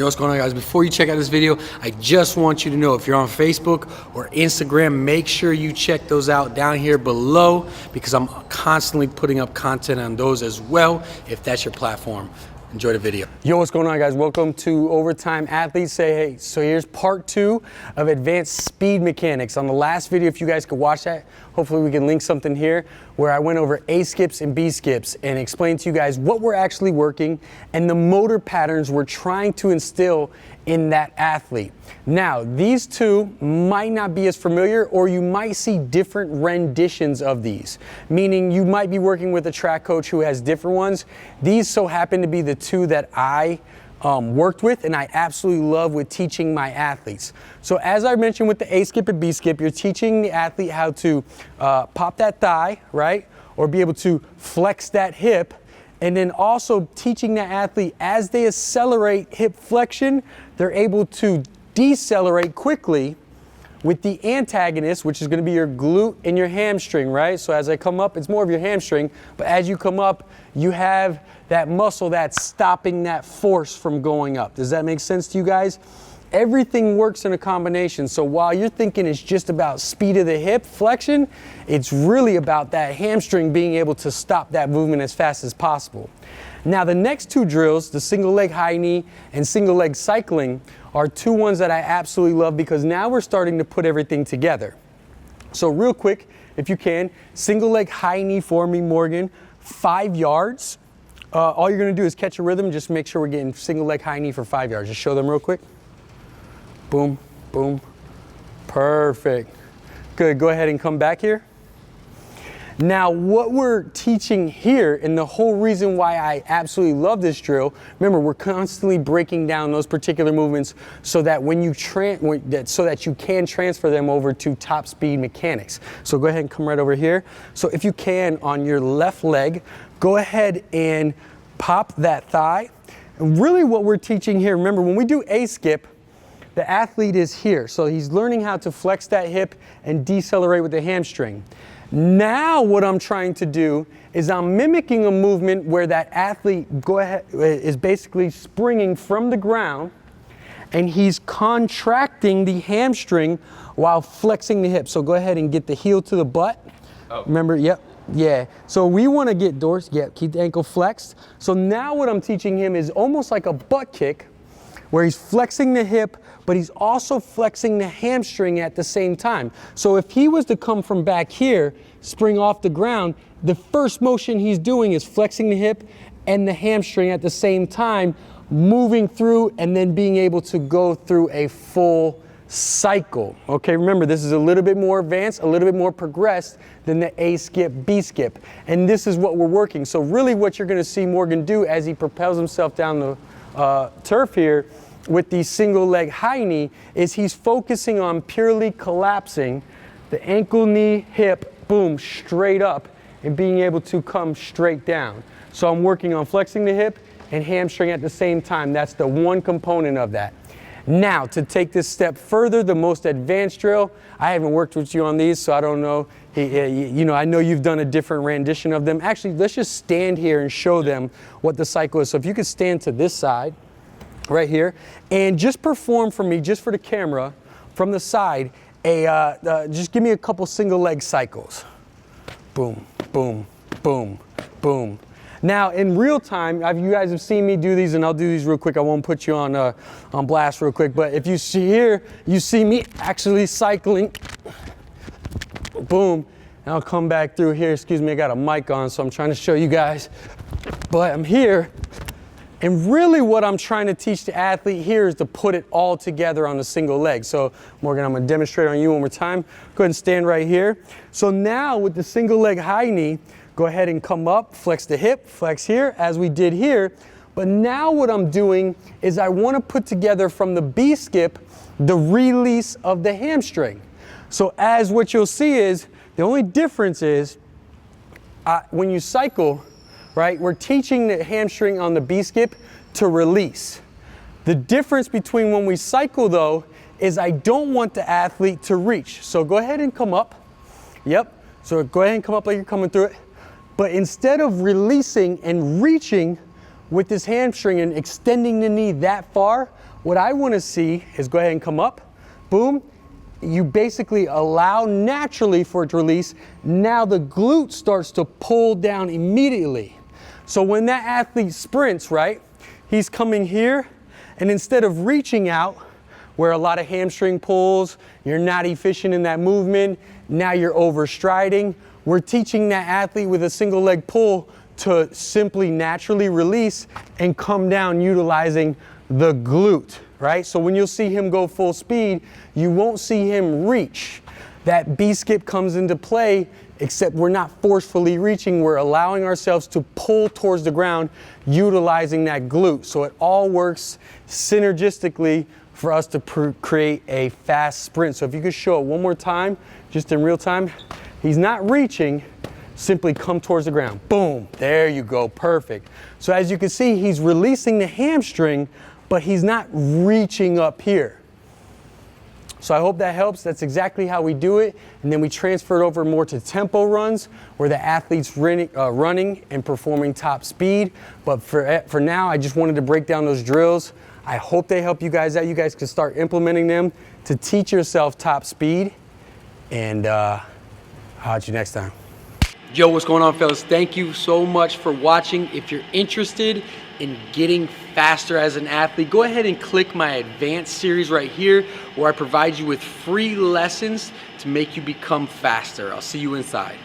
Yo, what's going on, guys? Before you check out this video, I just want you to know if you're on Facebook or Instagram, make sure you check those out down here below because I'm constantly putting up content on those as well if that's your platform. Enjoy the video. Yo, what's going on, guys? Welcome to Overtime Athletes. Hey, so here's part 2 of advanced speed mechanics. On the last video, if you guys could watch that, hopefully we can link something here where I went over A skips and B skips and explained to you guys what we're actually working and the motor patterns we're trying to instill in that athlete. Now, these two might not be as familiar, or you might see different renditions of these, meaning you might be working with a track coach who has different ones. These so happen to be the two that I worked with and I absolutely love with teaching my athletes. So as I mentioned with the A skip and B skip, you're teaching the athlete how to pop that thigh, right? Or be able to flex that hip. And then also teaching the athlete as they accelerate hip flexion, they're able to decelerate quickly with the antagonist, which is going to be your glute and your hamstring, right? So as I come up, it's more of your hamstring, but as you come up, you have that muscle that's stopping that force from going up. Does that make sense to you guys? Everything works in a combination. So while you're thinking it's just about speed of the hip flexion, it's really about that hamstring being able to stop that movement as fast as possible. Now the next two drills, the single leg high knee and single leg cycling, are two ones that I absolutely love because now we're starting to put everything together. So real quick, if you can, single leg high knee for me, Morgan, 5 yards. All you're gonna do is catch a rhythm, just make sure we're getting single leg high knee for 5 yards. Just show them real quick. Boom, boom, perfect. Good, go ahead and come back here. Now what we're teaching here, and the whole reason why I absolutely love this drill, remember we're constantly breaking down those particular movements so that when you so that you can transfer them over to top speed mechanics. So go ahead and come right over here. So if you can, on your left leg, go ahead and pop that thigh. And really what we're teaching here, remember when we do A skip, the athlete is here, so he's learning how to flex that hip and decelerate with the hamstring. Now what I'm trying to do is I'm mimicking a movement where that athlete is basically springing from the ground and he's contracting the hamstring while flexing the hip. So go ahead and get the heel to the butt. Oh. Remember, yep. Yeah, so we want to get keep the ankle flexed. So now what I'm teaching him is almost like a butt kick where he's flexing the hip, but he's also flexing the hamstring at the same time. So if he was to come from back here, spring off the ground, the first motion he's doing is flexing the hip and the hamstring at the same time, moving through and then being able to go through a full cycle. Okay, remember this is a little bit more advanced, a little bit more progressed than the A skip, B skip. And this is what we're working. So really what you're gonna see Morgan do as he propels himself down the turf here with the single leg high knee is he's focusing on purely collapsing the ankle, knee, hip, boom, straight up and being able to come straight down. So I'm working on flexing the hip and hamstring at the same time. That's the one component of that. Now to take this step further, the most advanced drill, I haven't worked with you on these, so I don't know. You know, I know you've done a different rendition of them. Actually, let's just stand here and show them what the cycle is. So if you could stand to this side, right here, and just perform for me, just for the camera, from the side, just give me a couple single leg cycles. Boom, boom, boom, boom. Now in real time, you guys have seen me do these, and I'll do these real quick. I won't put you on blast real quick, but if you see here, you see me actually cycling. Boom, and I'll come back through here. Excuse me, I got a mic on, so I'm trying to show you guys. But I'm here, and really what I'm trying to teach the athlete here is to put it all together on a single leg. So Morgan, I'm gonna demonstrate on you one more time. Go ahead and stand right here. So now with the single leg high knee, go ahead and come up, flex the hip, flex here, as we did here. But now what I'm doing is I wanna put together from the B skip, the release of the hamstring. So as what you'll see is, the only difference is when you cycle, right, we're teaching the hamstring on the B skip to release. The difference between when we cycle though, is I don't want the athlete to reach. So go ahead and come up. Yep, so go ahead and come up like you're coming through it. But instead of releasing and reaching with this hamstring and extending the knee that far, what I want to see is go ahead and come up, boom. You basically allow naturally for it to release. Now the glute starts to pull down immediately. So when that athlete sprints, right, he's coming here, and instead of reaching out, where a lot of hamstring pulls, you're not efficient in that movement, now you're overstriding. We're teaching that athlete with a single leg pull to simply naturally release and come down utilizing the glute, right? So when you'll see him go full speed, you won't see him reach. That B-skip comes into play, except we're not forcefully reaching, we're allowing ourselves to pull towards the ground utilizing that glute. So it all works synergistically for us to create a fast sprint. So if you could show it one more time, just in real time, he's not reaching, simply come towards the ground. Boom, there you go, perfect. So as you can see, he's releasing the hamstring, but he's not reaching up here. So I hope that helps. That's exactly how we do it. And then we transfer it over more to tempo runs where the athlete's running and performing top speed. But for now, I just wanted to break down those drills. I hope they help you guys out. You guys can start implementing them to teach yourself top speed. And I'll catch you next time. Yo, what's going on, fellas? Thank you so much for watching. If you're interested in getting faster as an athlete, go ahead and click my advanced series right here where I provide you with free lessons to make you become faster. I'll see you inside.